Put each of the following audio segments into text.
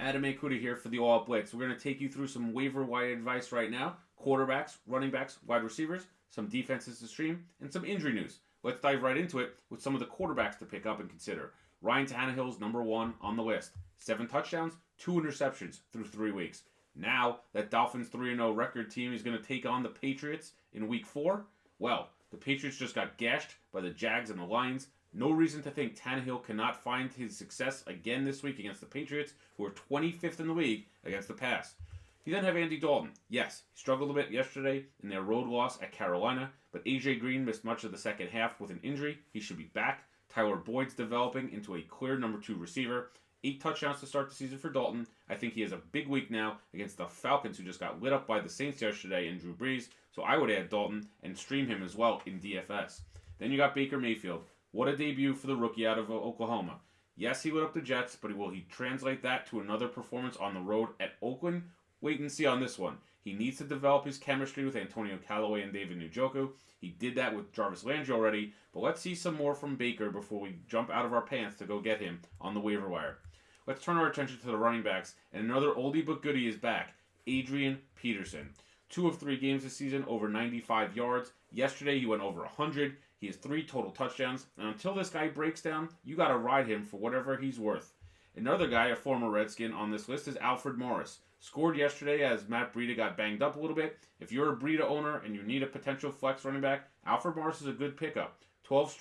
Adam Kuda here for the All Out Blitz. We're going to take you through some waiver wire advice right now. Quarterbacks, running backs, wide receivers, some defenses to stream, and some injury news. Let's dive right into it with some of the quarterbacks to pick up and consider. Ryan Tannehill's number one on the list. 7 touchdowns, 2 interceptions through 3 weeks. Now that Dolphins 3-0 record team is going to take on the Patriots in week 4, well, the Patriots just got gashed by the Jags and the Lions. No reason to think Tannehill cannot find his success again this week against the Patriots, who are 25th in the league against the pass. You then have Andy Dalton. Yes, he struggled a bit yesterday in their road loss at Carolina, but A.J. Green missed much of the second half with an injury. He should be back. Tyler Boyd's developing into a clear number 2 receiver. 8 touchdowns to start the season for Dalton. I think he has a big week now against the Falcons, who just got lit up by the Saints yesterday and Drew Brees. So I would add Dalton and stream him as well in DFS. Then you got Baker Mayfield. What a debut for the rookie out of Oklahoma. Yes, he lit up the Jets, but will he translate that to another performance on the road at Oakland? Wait and see on this one. He needs to develop his chemistry with Antonio Callaway and David Njoku. He did that with Jarvis Landry already, but let's see some more from Baker before we jump out of our pants to go get him on the waiver wire. Let's turn our attention to the running backs, and another oldie but goodie is back, Adrian Peterson. 2 of 3 games this season, over 95 yards. Yesterday, he went over 100. He has 3 total touchdowns, and until this guy breaks down, you got to ride him for whatever he's worth. Another guy, a former Redskin on this list, is Alfred Morris. Scored yesterday as Matt Breida got banged up a little bit. If you're a Breida owner and you need a potential flex running back, Alfred Morris is a good pickup. 12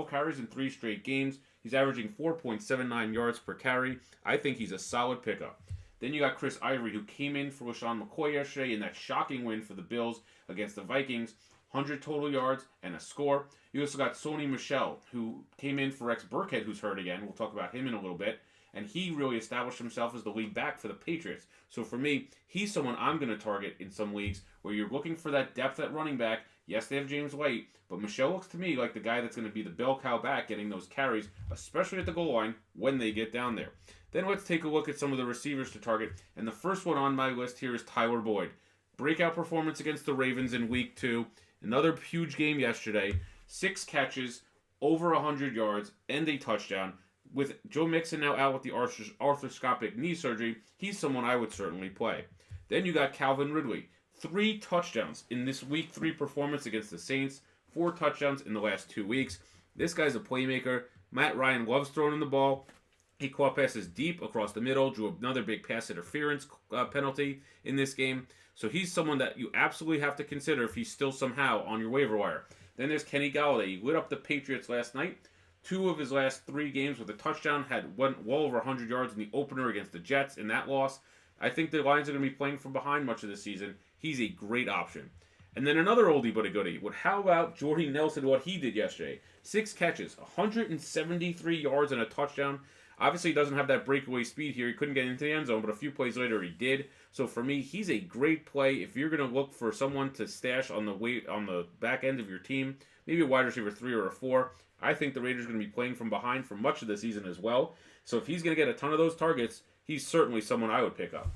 carries in 3 straight games. He's averaging 4.79 yards per carry. I think he's a solid pickup. Then you got Chris Ivory, who came in for LaShawn McCoy yesterday in that shocking win for the Bills against the Vikings. 100 total yards and a score. You also got Sony Michel, who came in for Rex Burkhead, who's hurt again. We'll talk about him in a little bit. And he really established himself as the lead back for the Patriots. So for me, he's someone I'm going to target in some leagues where you're looking for that depth at running back. Yes, they have James White, but Michel looks to me like the guy that's going to be the bell cow back getting those carries, especially at the goal line when they get down there. Then let's take a look at some of the receivers to target. And the first one on my list here is Tyler Boyd. Breakout performance against the Ravens in week 2. Another huge game yesterday. 6 catches, over 100 yards, and a touchdown. With Joe Mixon now out with the arthroscopic knee surgery, he's someone I would certainly play. Then you got Calvin Ridley. 3 touchdowns in this week 3 performance against the Saints. 4 touchdowns in the last 2 weeks. This guy's a playmaker. Matt Ryan loves throwing the ball. He caught passes deep across the middle, drew another big pass interference penalty in this game. So he's someone that you absolutely have to consider if he's still somehow on your waiver wire. Then there's Kenny Golladay. He lit up the Patriots last night. 2 of his last 3 games with a touchdown, went well over 100 yards in the opener against the Jets in that loss. I think the Lions are going to be playing from behind much of the season. He's a great option. And then another oldie but a goodie. How about Jordy Nelson, what he did yesterday? 6 catches, 173 yards and a touchdown. Obviously, he doesn't have that breakaway speed here. He couldn't get into the end zone, but a few plays later he did. So for me, he's a great play if you're going to look for someone to stash on the back end of your team, maybe a wide receiver 3 or a 4. I think the Raiders are going to be playing from behind for much of the season as well. So if he's going to get a ton of those targets, he's certainly someone I would pick up.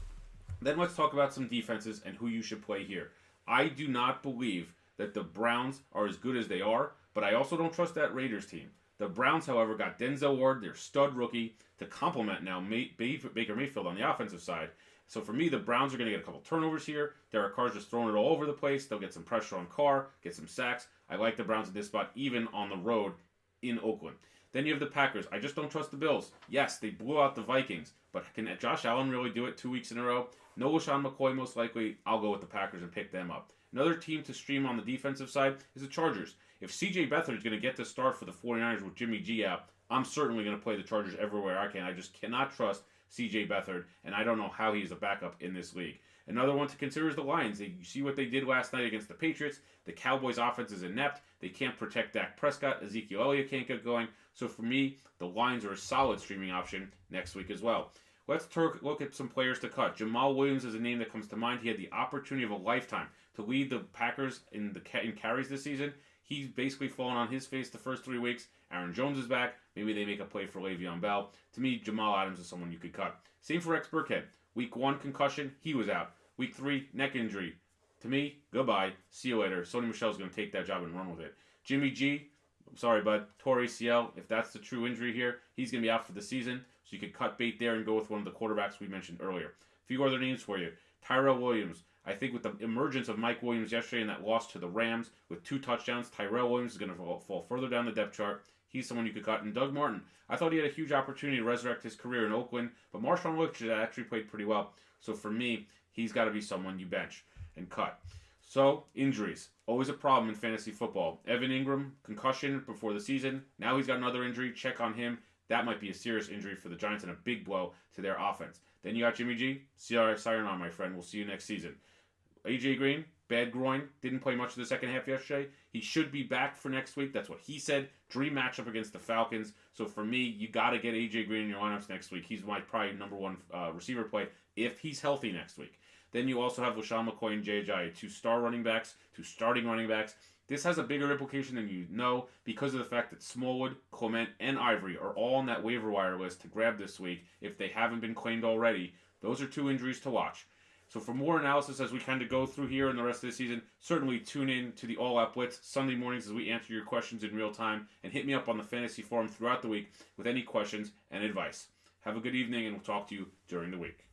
Then let's talk about some defenses and who you should play here. I do not believe that the Browns are as good as they are, but I also don't trust that Raiders team. The Browns, however, got Denzel Ward, their stud rookie, to complement now Baker Mayfield on the offensive side. So for me, the Browns are going to get a couple turnovers here. Derek Carr's just throwing it all over the place. They'll get some pressure on Carr, get some sacks. I like the Browns at this spot, even on the road in Oakland. Then you have the Packers. I just don't trust the Bills. Yes, they blew out the Vikings, but can Josh Allen really do it 2 weeks in a row? No LaShawn McCoy, most likely. I'll go with the Packers and pick them up. Another team to stream on the defensive side is the Chargers. If C.J. Beathard is going to get the start for the 49ers with Jimmy G out, I'm certainly going to play the Chargers everywhere I can. I just cannot trust C.J. Beathard, and I don't know how he's a backup in this league. Another one to consider is the Lions. You see what they did last night against the Patriots. The Cowboys' offense is inept. They can't protect Dak Prescott. Ezekiel Elliott can't get going. So for me, the Lions are a solid streaming option next week as well. Let's look at some players to cut. Jamal Williams is a name that comes to mind. He had the opportunity of a lifetime to lead the Packers in carries this season. He's basically fallen on his face the first 3 weeks. Aaron Jones is back. Maybe they make a play for Le'Veon Bell. To me, Jamal Adams is someone you could cut. Same for Rex Burkhead. Week 1 concussion, he was out. Week 3 neck injury. To me, goodbye. See you later. Sony Michel's going to take that job and run with it. Jimmy G, I'm sorry, bud. Torrey ACL, if that's the true injury here, he's going to be out for the season. So you could cut bait there and go with one of the quarterbacks we mentioned earlier. A few other names for you. Tyrell Williams. I think with the emergence of Mike Williams yesterday in that loss to the Rams with 2 touchdowns, Tyrell Williams is going to fall further down the depth chart. He's someone you could cut. And Doug Martin, I thought he had a huge opportunity to resurrect his career in Oakland, but Marshawn Lynch actually played pretty well. So for me, he's got to be someone you bench and cut. So, injuries. Always a problem in fantasy football. Evan Ingram, concussion before the season. Now he's got another injury. Check on him. That might be a serious injury for the Giants and a big blow to their offense. Then you got Jimmy G. Sayonara, my friend. We'll see you next season. AJ Green, bad groin. Didn't play much of the second half yesterday. He should be back for next week. That's what he said. Dream matchup against the Falcons. So for me, you got to get AJ Green in your lineups next week. He's my probably number one receiver play if he's healthy next week. Then you also have LaShawn McCoy and Jay Ajayi, 2 star running backs, 2 starting running backs. This has a bigger implication than you know because of the fact that Smallwood, Clement, and Ivory are all on that waiver wire list to grab this week if they haven't been claimed already. Those are 2 injuries to watch. So for more analysis as we kind of go through here in the rest of the season, certainly tune in to the All Out Blitz Sunday mornings as we answer your questions in real time, and hit me up on the Fantasy Forum throughout the week with any questions and advice. Have a good evening, and we'll talk to you during the week.